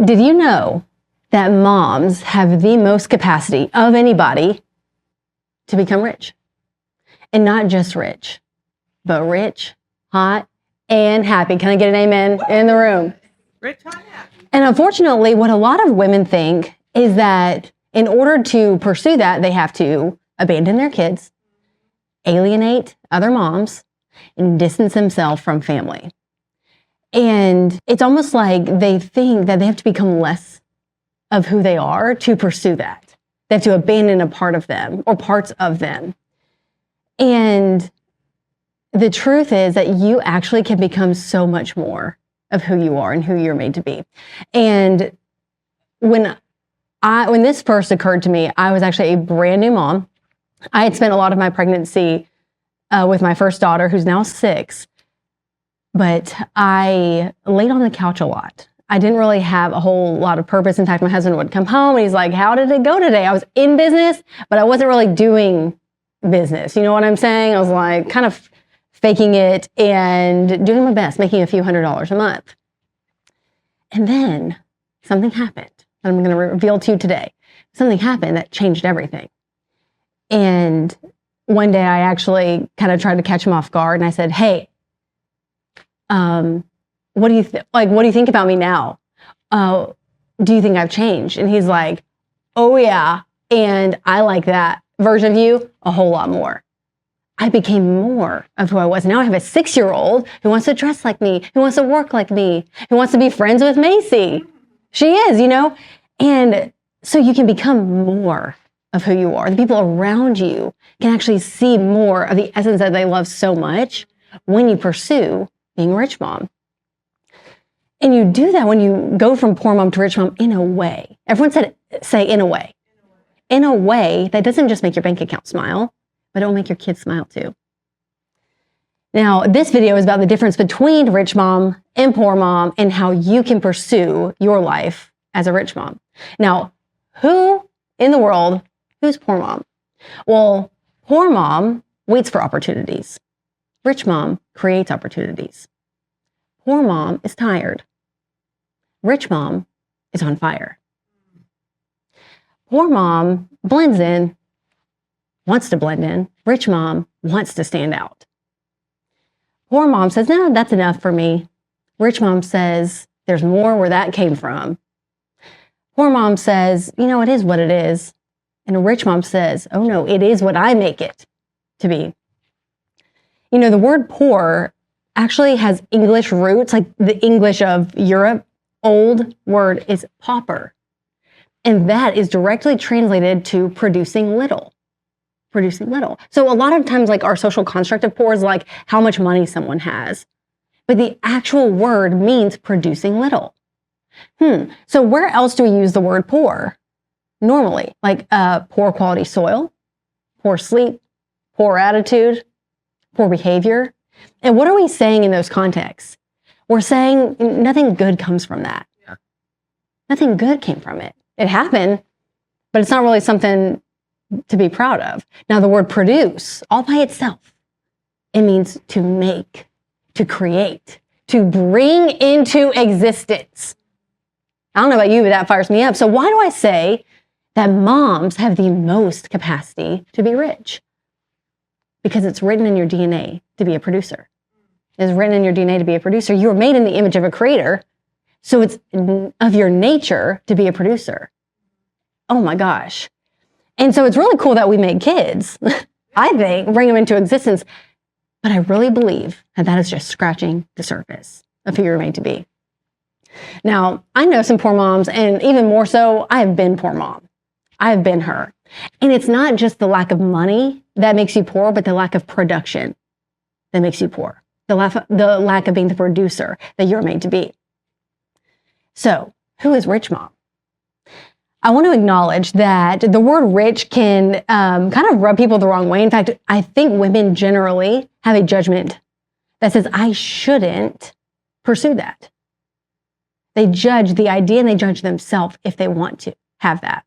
Did you know that moms have the most capacity of anybody to become rich? And not just rich, but rich, hot, and happy. Can I get an amen in the room? Rich, hot, happy. And unfortunately, what a lot of women think is that in order to pursue that, they have to abandon their kids, alienate other moms, and distance themselves from family. And it's almost like they think that they have to become less of who they are to pursue that. They have to abandon a part of them or parts of them. And the truth is that you actually can become so much more of who you are and who you're made to be. And when this first occurred to me, I was actually a brand new mom. I had spent a lot of my pregnancy with my first daughter, who's now 6, but I laid on the couch a lot. I didn't really have a whole lot of purpose. In fact, my husband would come home and he's like, "How did it go today?" I was in business, but I wasn't really doing business. You know what I'm saying? I was like kind of faking it and doing my best, making a few $100s a month. And then something happened that I'm going to reveal to you today. Something happened that changed everything. And one day I actually kind of tried to catch him off guard and I said, "Hey, what do you think about me now? Do you think I've changed?" And he's like, "Oh yeah, and I like that version of you a whole lot more." I became more of who I was. Now I have a 6-year-old who wants to dress like me, who wants to work like me, who wants to be friends with Macy. She is, you know? And so you can become more of who you are. The people around you can actually see more of the essence that they love so much when you pursue being a rich mom. And you do that when you go from poor mom to rich mom in a way. Everyone say in a way. In a way that doesn't just make your bank account smile, but it'll make your kids smile too. Now, this video is about the difference between rich mom and poor mom and how you can pursue your life as a rich mom. Now, who in the world, who's poor mom? Well, poor mom waits for opportunities. Rich mom creates opportunities. Poor mom is tired. Rich mom is on fire. Poor mom blends in, wants to blend in. Rich mom wants to stand out. Poor mom says, "No, that's enough for me." Rich mom says, "There's more where that came from." Poor mom says, "You know, it is what it is." And a rich mom says, "Oh no, it is what I make it to be." You know, the word poor actually has English roots, like the English of Europe. Old word is pauper. And that is directly translated to producing little. Producing little. So a lot of times, like our social construct of poor is like how much money someone has. But the actual word means producing little. So where else do we use the word poor? Normally, like poor quality soil, poor sleep, poor attitude, poor behavior. And what are we saying in those contexts? We're saying nothing good comes from that. Yeah. Nothing good came from it. It happened, but it's not really something to be proud of. Now, the word produce, all by itself, it means to make, to create, to bring into existence. I don't know about you, but that fires me up. So why do I say that moms have the most capacity to be rich? Because it's written in your DNA to be a producer. It's written in your DNA to be a producer. You were made in the image of a creator, so it's of your nature to be a producer. Oh my gosh. And so it's really cool that we make kids, I think, bring them into existence. But I really believe that is just scratching the surface of who you're made to be. Now, I know some poor moms, and even more so, I have been poor mom. I have been her. And it's not just the lack of money that makes you poor, but the lack of production that makes you poor. The lack of being the producer that you're made to be. So, who is rich mom? I want to acknowledge that the word rich can kind of rub people the wrong way. In fact, I think women generally have a judgment that says, I shouldn't pursue that. They judge the idea and they judge themselves if they want to have that.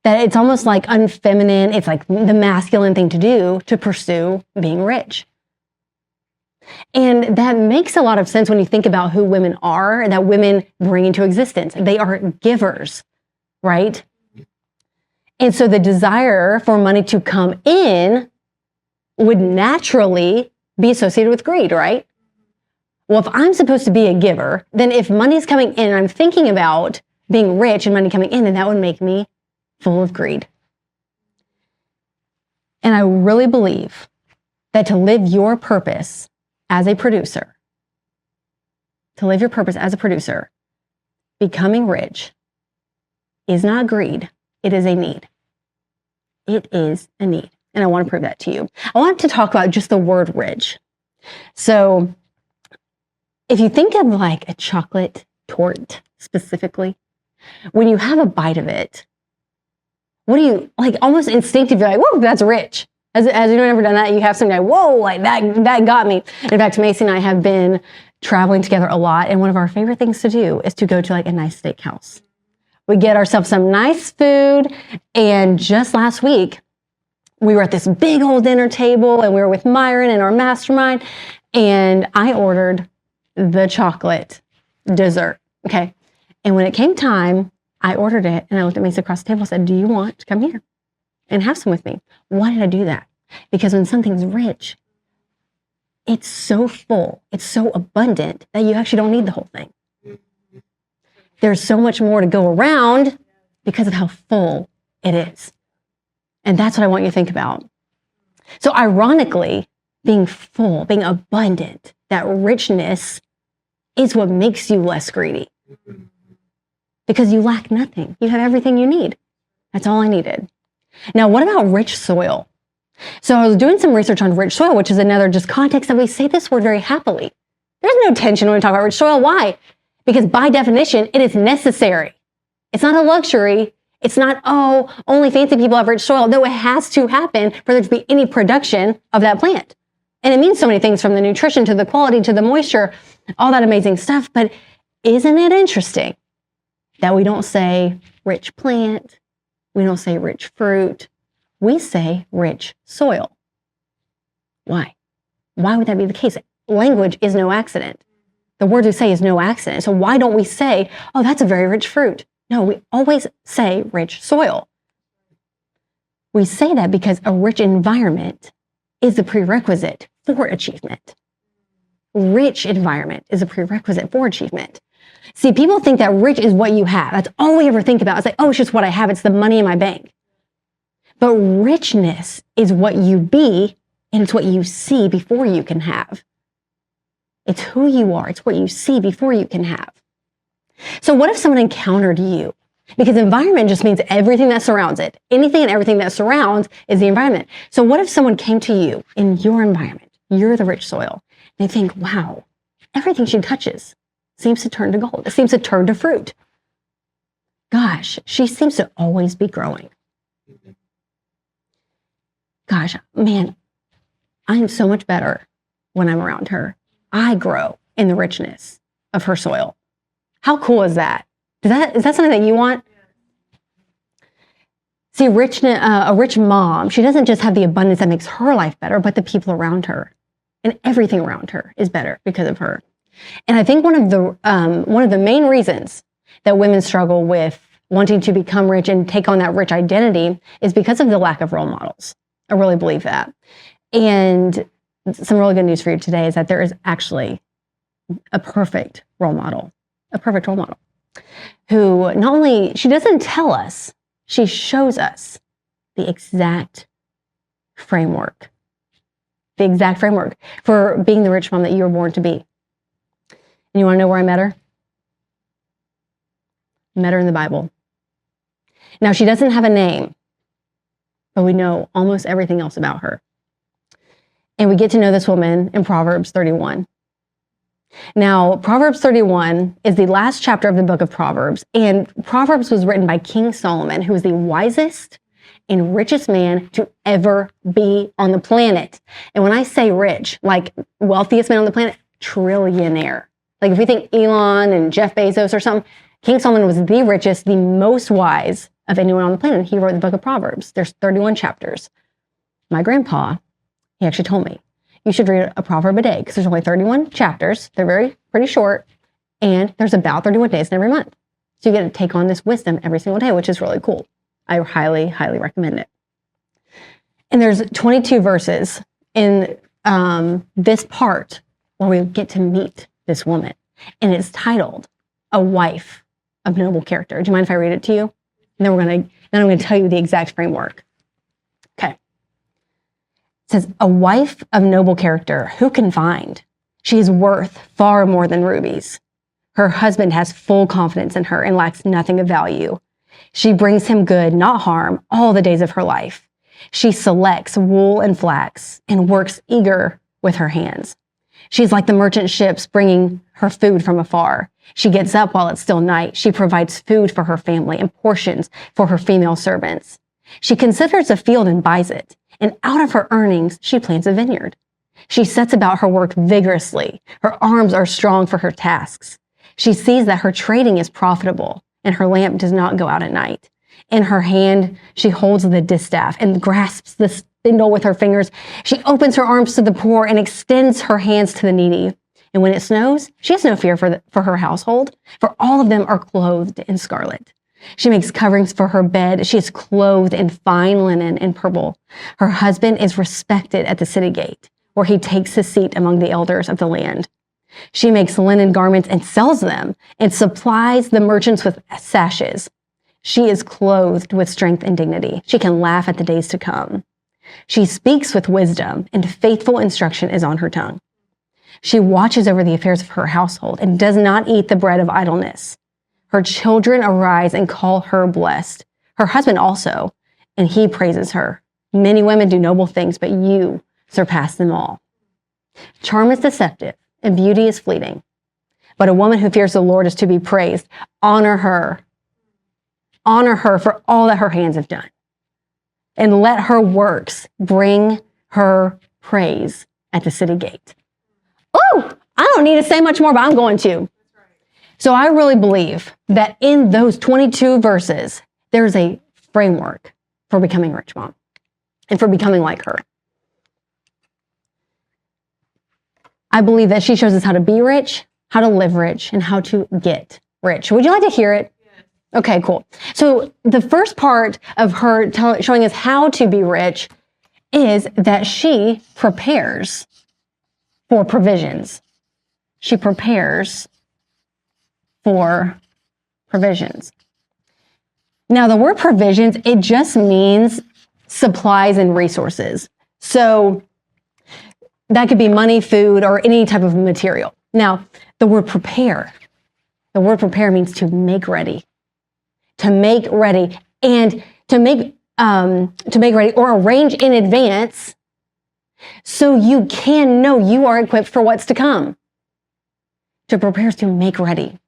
That it's almost like unfeminine. It's like the masculine thing to do to pursue being rich. And that makes a lot of sense when you think about who women are and that women bring into existence. They are givers, right? And so the desire for money to come in would naturally be associated with greed, right? Well, if I'm supposed to be a giver, then if money's coming in and I'm thinking about being rich and money coming in, then that would make me full of greed. And I really believe that to live your purpose as a producer, becoming rich is not greed, it is a need. It is a need. And I want to prove that to you. I want to talk about just the word rich. So if you think of like a chocolate torte specifically, when you have a bite of it, what do you, like almost instinctively like, whoa, that's rich. Has anyone ever done that? You have something like, whoa, like that got me. In fact, Macy and I have been traveling together a lot, and one of our favorite things to do is to go to like a nice steakhouse. We get ourselves some nice food, and just last week, we were at this big old dinner table, and we were with Myron and our mastermind, and I ordered the chocolate dessert, okay? And when it came time, I ordered it, and I looked at Macy across the table and said, do you want to come here and have some with me? Why did I do that? Because when something's rich, it's so full, it's so abundant that you actually don't need the whole thing. There's so much more to go around because of how full it is. And that's what I want you to think about. So ironically, being full, being abundant, that richness is what makes you less greedy. Because you lack nothing. You have everything you need. That's all I needed. Now, what about rich soil? So I was doing some research on rich soil, which is another just context that we say this word very happily. There's no tension when we talk about rich soil. Why? Because by definition, it is necessary. It's not a luxury. It's not, oh, only fancy people have rich soil. No, it has to happen for there to be any production of that plant. And it means so many things, from the nutrition to the quality to the moisture, all that amazing stuff. But isn't it interesting that we don't say rich plant, we don't say rich fruit, we say rich soil? Why? Why would that be the case? Language is no accident. The word we say is no accident. So why don't we say, oh, that's a very rich fruit? No, we always say rich soil. We say that because a rich environment is a prerequisite for achievement. Rich environment is a prerequisite for achievement. See, people think that rich is what you have. That's all we ever think about. It's like, oh, it's just what I have. It's the money in my bank. But richness is what you be, and it's what you see before you can have. It's who you are. It's what you see before you can have. So what if someone encountered you? Because environment just means everything that surrounds it. Anything and everything that surrounds is the environment. So what if someone came to you in your environment? You're the rich soil. They think, wow, everything she touches seems to turn to gold. It seems to turn to fruit. Gosh, she seems to always be growing. Gosh, man, I'm so much better when I'm around her. I grow in the richness of her soil. How cool is that? Is that something that you want? See, a rich mom, she doesn't just have the abundance that makes her life better, but the people around her and everything around her is better because of her. And I think one of the main reasons that women struggle with wanting to become rich and take on that rich identity is because of the lack of role models. I really believe that. And some really good news for you today is that there is actually a perfect role model who not only, she doesn't tell us, she shows us the exact framework for being the rich mom that you were born to be. And you want to know where I met her? I met her in the Bible. Now, she doesn't have a name, but we know almost everything else about her. And we get to know this woman in Proverbs 31. Now, Proverbs 31 is the last chapter of the book of Proverbs, and Proverbs was written by King Solomon, who was the wisest and richest man to ever be on the planet. And when I say rich, like wealthiest man on the planet, trillionaire. Like if we think Elon and Jeff Bezos or something, King Solomon was the richest, the most wise of anyone on the planet. He wrote the book of Proverbs. There's 31 chapters. My grandpa, he actually told me, you should read a proverb a day because there's only 31 chapters. They're pretty short, and there's about 31 days in every month. So you get to take on this wisdom every single day, which is really cool. I highly, highly recommend it. And there's 22 verses in this part where we get to meet this woman, and it's titled "A Wife of Noble Character." Do you mind if I read it to you? And then I'm going to tell you the exact framework. Okay. It says, "A wife of noble character, who can find? She is worth far more than rubies. Her husband has full confidence in her and lacks nothing of value. She brings him good, not harm, all the days of her life. She selects wool and flax and works eager with her hands. She's like the merchant ships bringing her food from afar. She gets up while it's still night. She provides food for her family and portions for her female servants. She considers a field and buys it, and out of her earnings, she plants a vineyard. She sets about her work vigorously. Her arms are strong for her tasks. She sees that her trading is profitable, and her lamp does not go out at night. In her hand, she holds the distaff and grasps the spindle with her fingers. She opens her arms to the poor and extends her hands to the needy. And when it snows, she has no fear for her household, for all of them are clothed in scarlet. She makes coverings for her bed. She is clothed in fine linen and purple. Her husband is respected at the city gate, where he takes his seat among the elders of the land. She makes linen garments and sells them and supplies the merchants with sashes. She is clothed with strength and dignity. She can laugh at the days to come. She speaks with wisdom, and faithful instruction is on her tongue. She watches over the affairs of her household and does not eat the bread of idleness. Her children arise and call her blessed. Her husband also, and he praises her. Many women do noble things, but you surpass them all. Charm is deceptive, and beauty is fleeting. But a woman who fears the Lord is to be praised. Honor her. Honor her for all that her hands have done. And let her works bring her praise at the city gate. Oh, I don't need to say much more, but I'm going to. So I really believe that in those 22 verses, there's a framework for becoming a rich mom and for becoming like her. I believe that she shows us how to be rich, how to live rich, and how to get rich. Would you like to hear it? Yes. Okay, cool. So the first part of her showing us how to be rich is that she prepares for provisions. She prepares for provisions. Now, the word provisions, it just means supplies and resources. So that could be money, food, or any type of material. Now, the word prepare means to make ready. To make ready and to make ready or arrange in advance so you can know you are equipped for what's to come. To prepare is to make ready.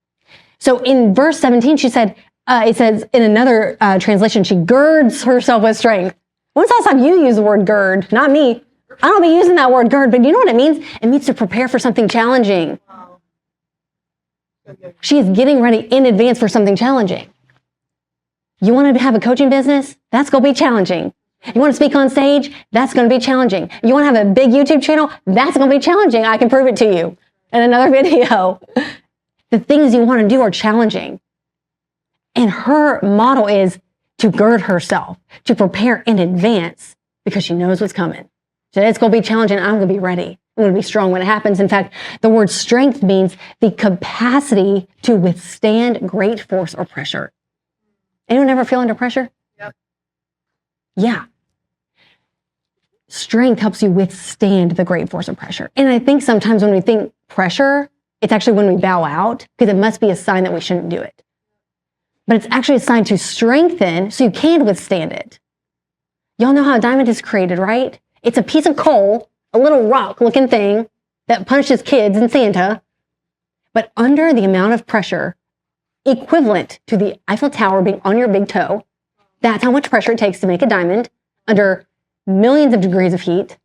So in verse 17, she said, it says in another translation, she girds herself with strength. When's the last time you used the word gird? Not me. I don't be using that word gird, but you know what it means? It means to prepare for something challenging. Wow. She is getting ready in advance for something challenging. You want to have a coaching business? That's going to be challenging. You want to speak on stage? That's going to be challenging. You want to have a big YouTube channel? That's going to be challenging. I can prove it to you in another video. The things you want to do are challenging. And her model is to gird herself, to prepare in advance because she knows what's coming. So it's going to be challenging. I'm going to be ready. I'm going to be strong when it happens. In fact, the word strength means the capacity to withstand great force or pressure. Anyone ever feel under pressure? Yep. Yeah. Strength helps you withstand the great force of pressure. And I think sometimes when we think pressure, it's actually when we bow out because it must be a sign that we shouldn't do it. But it's actually a sign to strengthen so you can withstand it. Y'all know how a diamond is created, right? It's a piece of coal, a little rock-looking thing that punishes kids and Santa. But under the amount of pressure equivalent to the Eiffel Tower being on your big toe, that's how much pressure it takes to make a diamond under millions of degrees of heat.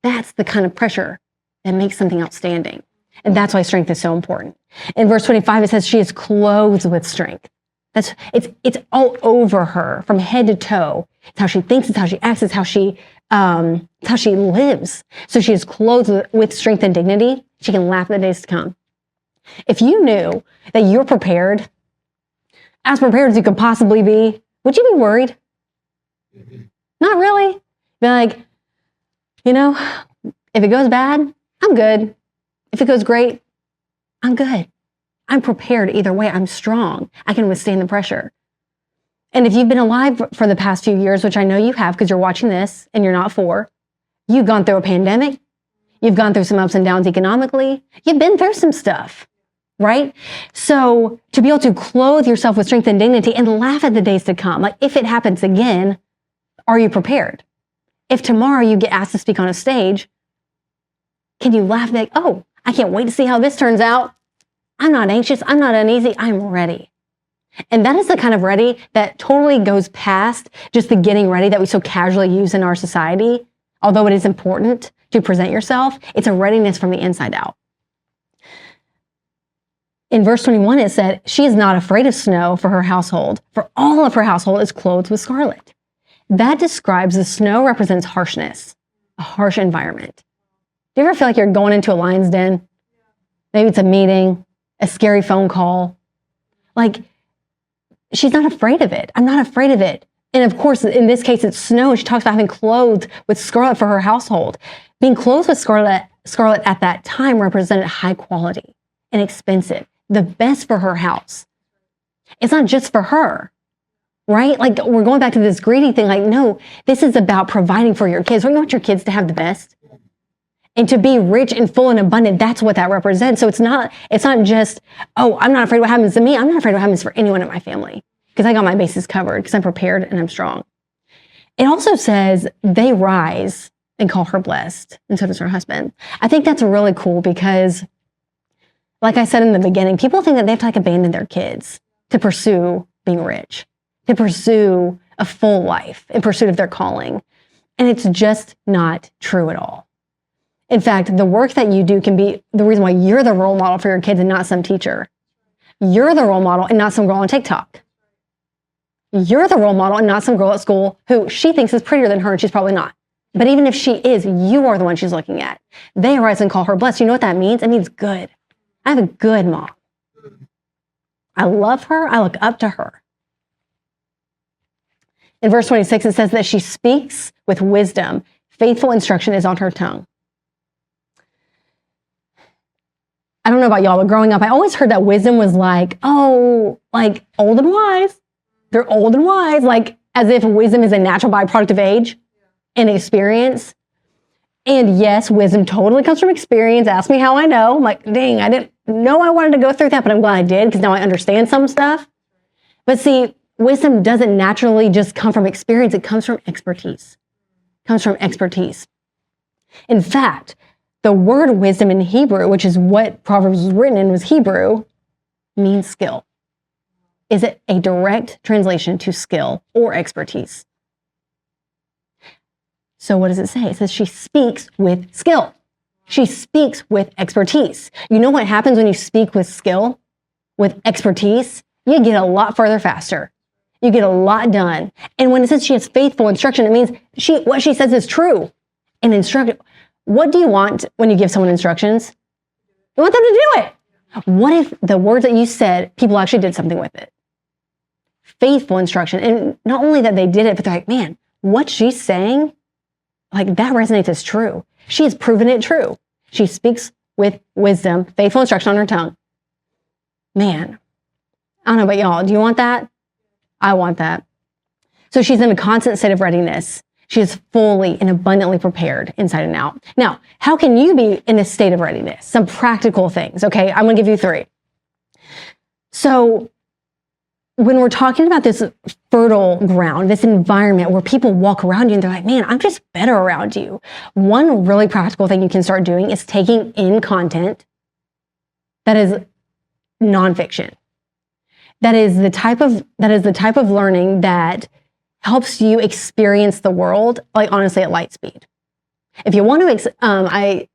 That's the kind of pressure that makes something outstanding. And that's why strength is so important. In verse 25, it says she is clothed with strength. It's all over her from head to toe. It's how she thinks, it's how she acts, it's how she It's how she lives. So she is clothed with strength and dignity. She can laugh at the days to come. If you knew that you're prepared, as prepared as you could possibly be, would you be worried? Not really. Be like, if it goes bad, I'm good. If it goes great, I'm good. I'm prepared either way. I'm strong. I can withstand the pressure. And if you've been alive for the past few years, which I know you have because you're watching this and you're not 4, you've gone through a pandemic. You've gone through some ups and downs economically. You've been through some stuff, right? So to be able to clothe yourself with strength and dignity and laugh at the days to come, like if it happens again, are you prepared? If tomorrow you get asked to speak on a stage, can you laugh like, oh, I can't wait to see how this turns out. I'm not anxious. I'm not uneasy. I'm ready. And that is the kind of ready that totally goes past just the getting ready that we so casually use in our society. Although it is important to present yourself, it's a readiness from the inside out. In verse 21, it said, she is not afraid of snow for her household, for all of her household is clothed with scarlet. That describes the snow represents harshness, a harsh environment. Do you ever feel like you're going into a lion's den? Maybe it's a meeting, a scary phone call. Like, she's not afraid of it. I'm not afraid of it. And of course, in this case, it's snow. She talks about having clothed with scarlet for her household. Being clothed with scarlet at that time represented high quality and expensive, the best for her house. It's not just for her, right? Like we're going back to this greedy thing. Like, no, this is about providing for your kids. Don't you want your kids to have the best? And to be rich and full and abundant, that's what that represents. So it's not just, oh, I'm not afraid what happens to me. I'm not afraid what happens for anyone in my family because I got my bases covered because I'm prepared and I'm strong. It also says they rise and call her blessed, and so does her husband. I think that's really cool because, like I said in the beginning, people think that they have to abandon their kids to pursue being rich, to pursue a full life in pursuit of their calling. And it's just not true at all. In fact, the work that you do can be the reason why you're the role model for your kids and not some teacher. You're the role model and not some girl on TikTok. You're the role model and not some girl at school who she thinks is prettier than her and she's probably not. But even if she is, you are the one she's looking at. They rise and call her blessed. You know what that means? It means good. I have a good mom. I love her. I look up to her. In verse 26, it says that she speaks with wisdom. Faithful instruction is on her tongue. I don't know about y'all, but growing up, I always heard that wisdom was like, oh, like old and wise. They're old and wise, like as if wisdom is a natural byproduct of age and experience. And yes, wisdom totally comes from experience. Ask me how I know. I'm like, dang, I didn't know I wanted to go through that, but I'm glad I did because now I understand some stuff. But see, wisdom doesn't naturally just come from experience. It comes from expertise. It comes from expertise. In fact, the word wisdom in Hebrew, which is what Proverbs was written in, was Hebrew, means skill. Is it a direct translation to skill or expertise? So what does it say? It says she speaks with skill. She speaks with expertise. You know what happens when you speak with skill, with expertise? You get a lot further faster. You get a lot done. And when it says she has faithful instruction, it means what she says is true. And what do you want when you give someone instructions? You want them to do it. What if the words that you said, people actually did something with it? Faithful instruction. And not only that they did it, but they're like, man, what she's saying, like that resonates as true. She has proven it true. She speaks with wisdom, faithful instruction on her tongue. Man, I don't know about y'all. Do you want that? I want that. So she's in a constant state of readiness. She is fully and abundantly prepared inside and out. Now, how can you be in a state of readiness? Some practical things, okay? I'm going to give you 3. So when we're talking about this fertile ground, this environment where people walk around you and they're like, man, I'm just better around you. One really practical thing you can start doing is taking in content that is nonfiction. That is the type of learning that helps you experience the world, like honestly at light speed. If you want to,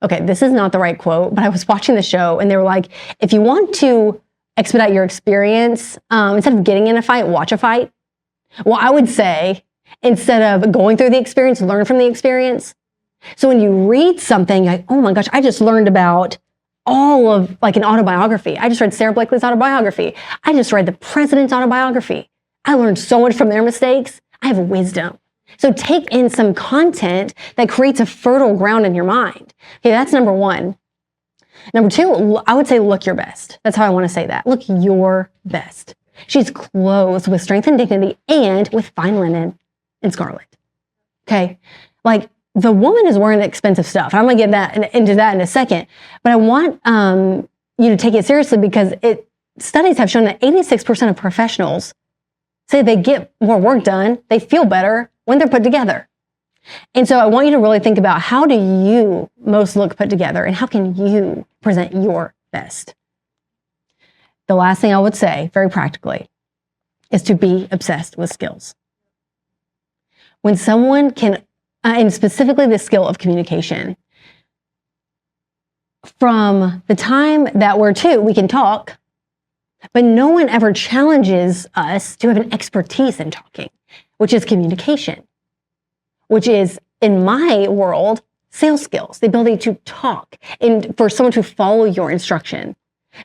okay, this is not the right quote, but I was watching the show and they were like, if you want to expedite your experience, instead of getting in a fight, watch a fight. Well, I would say instead of going through the experience, learn from the experience. So when you read something, you're like, oh my gosh, I just learned about all of like an autobiography. I just read Sarah Blakely's autobiography. I just read the president's autobiography. I learned so much from their mistakes. I have wisdom. So take in some content that creates a fertile ground in your mind. Okay, that's number one. Number two, I would say look your best. That's how I want to say that. Look your best. She's clothed with strength and dignity and with fine linen and scarlet. Okay, like the woman is wearing expensive stuff. I'm going to get into that in a second, but I want you to take it seriously because studies have shown that 86% of professionals say they get more work done, they feel better when they're put together. And so I want you to really think about, how do you most look put together and how can you present your best? The last thing I would say, very practically, is to be obsessed with skills. When someone can, and specifically the skill of communication, from the time that we're two, we can talk, but no one ever challenges us to have an expertise in talking, which is communication, which is, in my world, sales skills, the ability to talk and for someone to follow your instruction.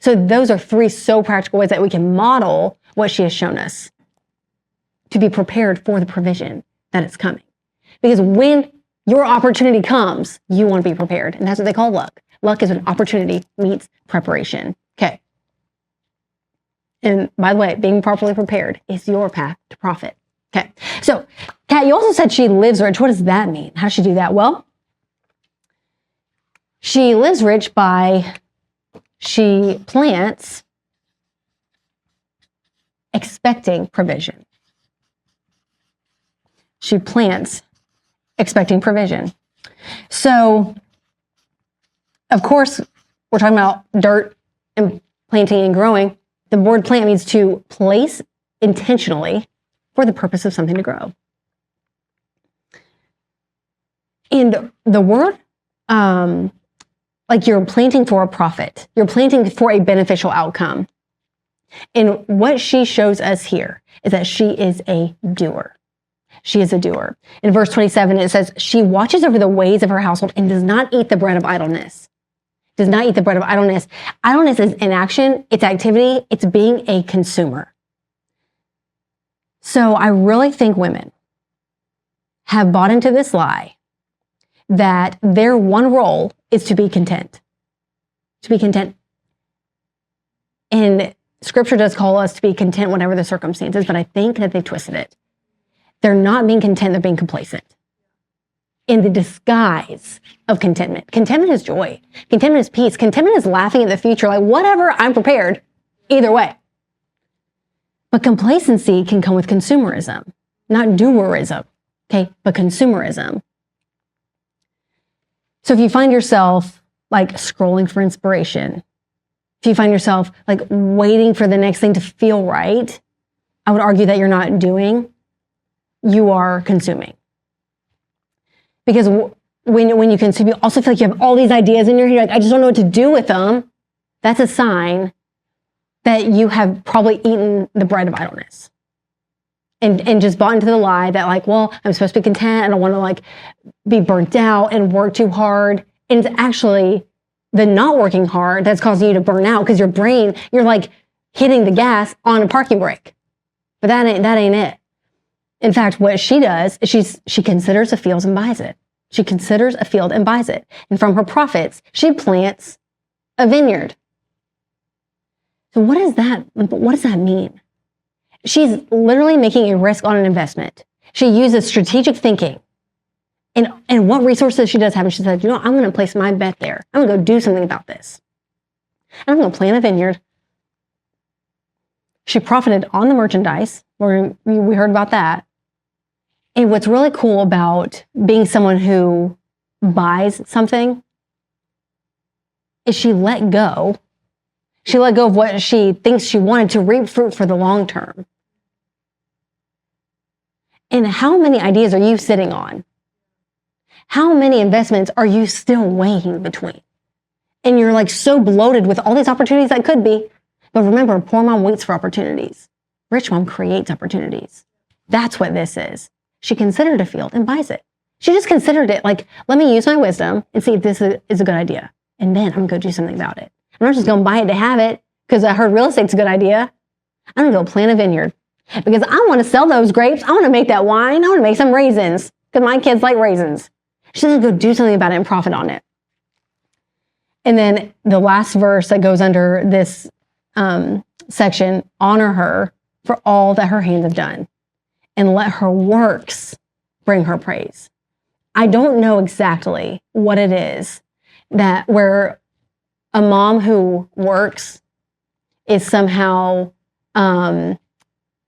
So those are three so practical ways that we can model what she has shown us to be prepared for the provision that is coming. Because when your opportunity comes, you want to be prepared. And that's what they call luck. Luck is when opportunity meets preparation. Okay. And by the way, being properly prepared is your path to profit. Okay. So, Kat, you also said she lives rich. What does that mean? How does she do that? Well, she lives rich by she plants expecting provision. She plants expecting provision. So, of course, we're talking about dirt and planting and growing. The word plant means to place intentionally for the purpose of something to grow. And the word, like you're planting for a profit. You're planting for a beneficial outcome. And what she shows us here is that she is a doer. She is a doer. In verse 27, it says, she watches over the ways of her household and does not eat the bread of idleness. Does not eat the bread of idleness. Idleness is inaction, it's activity, it's being a consumer. So I really think women have bought into this lie that their one role is to be content. To be content. And Scripture does call us to be content whatever the circumstances, but I think that they've twisted it. They're not being content, they're being complacent. In the disguise of contentment. Contentment is joy. Contentment is peace. Contentment is laughing at the future, like whatever, I'm prepared, either way. But complacency can come with consumerism, not doerism, okay, but consumerism. So if you find yourself like scrolling for inspiration, if you find yourself like waiting for the next thing to feel right, I would argue that you're not doing, you are consuming. Because when you consume, you also feel like you have all these ideas in your head, like, I just don't know what to do with them. That's a sign that you have probably eaten the bread of idleness. And just bought into the lie that like, well, I'm supposed to be content. I don't want to like be burnt out and work too hard. And it's actually the not working hard that's causing you to burn out because your brain, you're like hitting the gas on a parking brake. But that ain't it. In fact, what she does is she considers a field and buys it. She considers a field and buys it. And from her profits, she plants a vineyard. So what does that mean? She's literally making a risk on an investment. She uses strategic thinking. And what resources she does have, and she said, I'm going to place my bet there. I'm going to go do something about this. And I'm going to plant a vineyard. She profited on the merchandise. We heard about that. And what's really cool about being someone who buys something is she let go. She let go of what she thinks she wanted to reap fruit for the long term. And how many ideas are you sitting on? How many investments are you still weighing between? And you're like so bloated with all these opportunities that could be. But remember, poor mom waits for opportunities. Rich mom creates opportunities. That's what this is. She considered a field and buys it. She just considered it like, let me use my wisdom and see if this is a good idea. And then I'm going to go do something about it. I'm not just going to buy it to have it because I heard real estate's a good idea. I'm going to go plant a vineyard because I want to sell those grapes. I want to make that wine. I want to make some raisins because my kids like raisins. She's going to go do something about it and profit on it. And then the last verse that goes under this section, honor her for all that her hands have done and let her works bring her praise. I don't know exactly what it is that where a mom who works is somehow like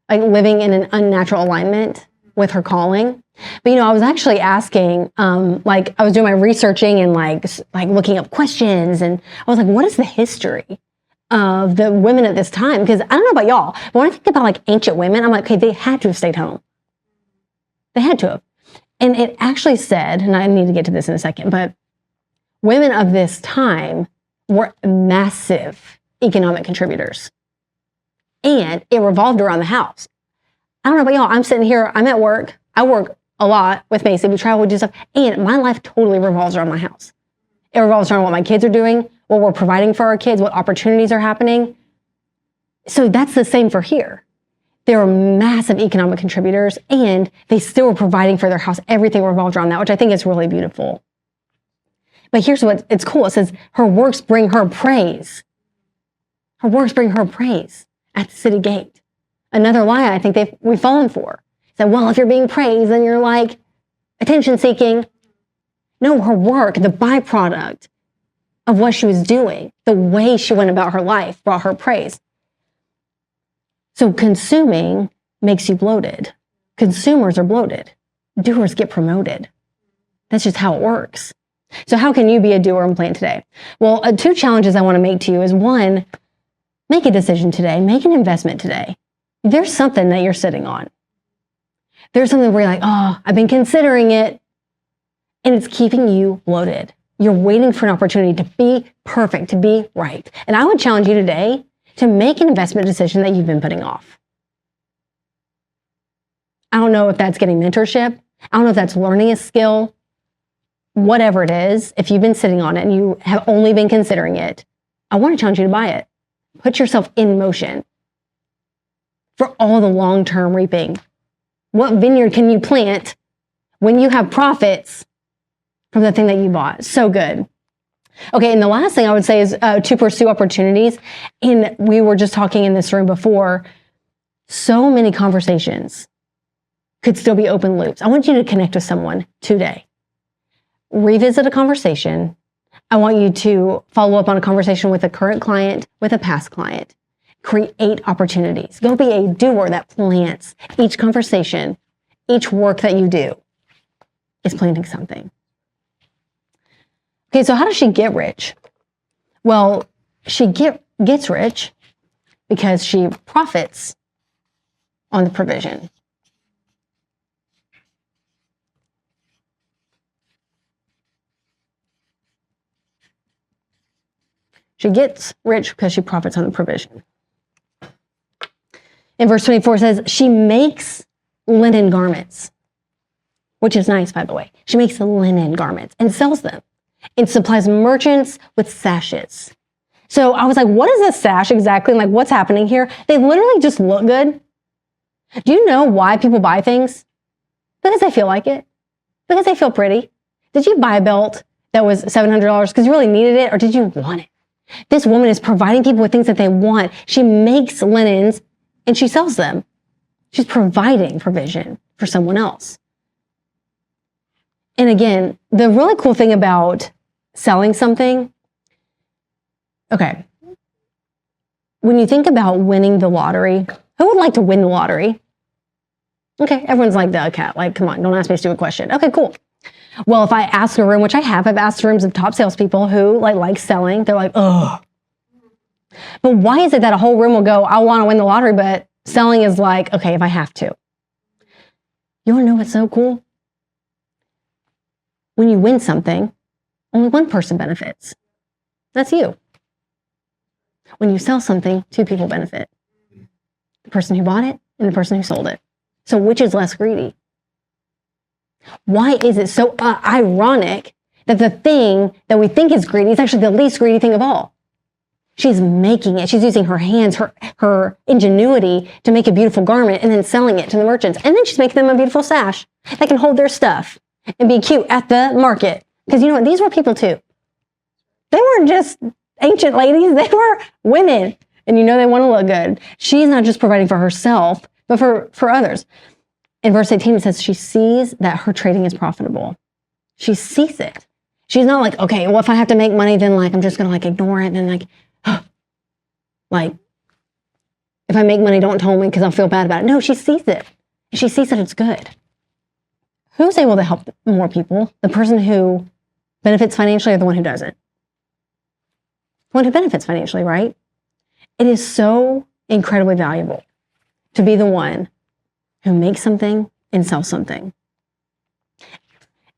living in an unnatural alignment with her calling. But, I was actually asking, I was doing my researching and like looking up questions. And I was like, what is the history of the women at this time? Because I don't know about y'all, but when I think about like ancient women, I'm like, okay, they had to have stayed home. They had to have. And it actually said, and I need to get to this in a second, but women of this time were massive economic contributors. And it revolved around the house. I don't know about y'all, I'm sitting here, I'm at work. I work a lot with Macy. We travel, we do stuff. And my life totally revolves around my house. It revolves around what my kids are doing, what we're providing for our kids, what opportunities are happening. So that's the same for here. They were massive economic contributors and they still were providing for their house. Everything revolved around that, which I think is really beautiful. But here's what it's cool. It says her works bring her praise. Her works bring her praise at the city gate. Another lie I think we've fallen for. Said, well, if you're being praised, then you're like attention seeking. No, her work, the byproduct of what she was doing, the way she went about her life brought her praise. So consuming makes you bloated. Consumers are bloated. Doers get promoted. That's just how it works. So how can you be a doer and plant today? Well, 2 challenges I want to make to you is 1, make a decision today. Make an investment today. There's something that you're sitting on. There's something where you're like, oh, I've been considering it, and it's keeping you bloated. You're waiting for an opportunity to be perfect, to be right. And I would challenge you today to make an investment decision that you've been putting off. I don't know if that's getting mentorship. I don't know if that's learning a skill. Whatever it is, if you've been sitting on it and you have only been considering it, I want to challenge you to buy it. Put yourself in motion for all the long-term reaping. What vineyard can you plant when you have profits from the thing that you bought? So good. Okay, and the last thing I would say is to pursue opportunities. And we were just talking in this room before, so many conversations could still be open loops. I want you to connect with someone today. Revisit a conversation. I want you to follow up on a conversation with a current client, with a past client. Create opportunities. Go be a doer that plants. Each conversation, each work that you do is planting something. Okay, so how does she get rich? Well, she gets rich because she profits on the provision. She gets rich because she profits on the provision. In verse 24 it says, she makes linen garments, which is nice, by the way. She makes linen garments and sells them and supplies merchants with sashes. So I was like, what is a sash exactly? Like, what's happening here? They literally just look good. Do you know why people buy things? Because they feel like it. Because they feel pretty. Did you buy a belt that was $700 because you really needed it, or did you want it? This woman is providing people with things that they want. She makes linens and she sells them. She's providing provision for someone else. And again, the really cool thing about selling something, okay, when you think about winning the lottery, who would like to win the lottery? Okay, everyone's like the cat, like, come on, don't ask me a stupid question. Okay, cool. Well, if I ask a room, which I've asked rooms of top salespeople who like selling, they're like, ugh. But why is it that a whole room will go, I want to win the lottery, but selling is like, okay, if I have to. You want to know what's so cool? When you win something, only one person benefits. That's you. When you sell something, 2 people benefit. The person who bought it and the person who sold it. So which is less greedy? Why is it so ironic that the thing that we think is greedy is actually the least greedy thing of all? She's making it. She's using her hands, her ingenuity to make a beautiful garment and then selling it to the merchants. And then she's making them a beautiful sash that can hold their stuff and be cute at the market. Because you know what? These were people too. They weren't just ancient ladies. They were women. And you know they want to look good. She's not just providing for herself, but for others. In verse 18, it says she sees that her trading is profitable. She sees it. She's not like, okay, well, if I have to make money, then like, I'm just going to like ignore it. And then like, if I make money, don't tell me because I'll feel bad about it. No, she sees it. She sees that it's good. Who's able to help more people? The person who benefits financially or the one who doesn't? The one who benefits financially, right? It is so incredibly valuable to be the one who makes something and sells something.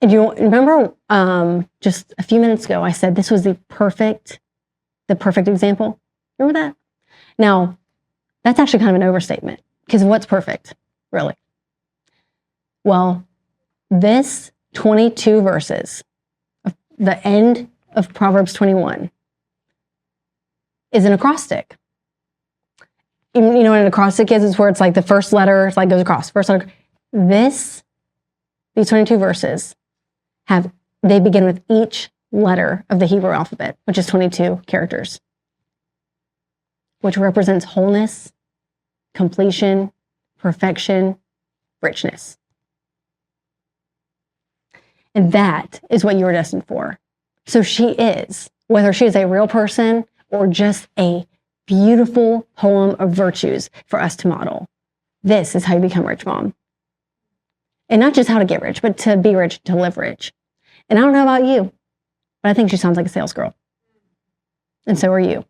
And you remember just a few minutes ago, I said this was the perfect example. Remember that? Now, that's actually kind of an overstatement because what's perfect, really? Well, this 22 verses, the end of Proverbs 21, is an acrostic. You know what an acrostic is? It's where it's like the first letter like goes across. First letter. These 22 verses they begin with each letter of the Hebrew alphabet, which is 22 characters, which represents wholeness, completion, perfection, richness. And that is what you are destined for. So she is, whether she is a real person or just a beautiful poem of virtues for us to model. This is how you become rich, Mom. And not just how to get rich, but to be rich, to live rich. And I don't know about you, but I think she sounds like a sales girl. And so are you.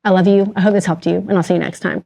I love you. I hope this helped you, and I'll see you next time.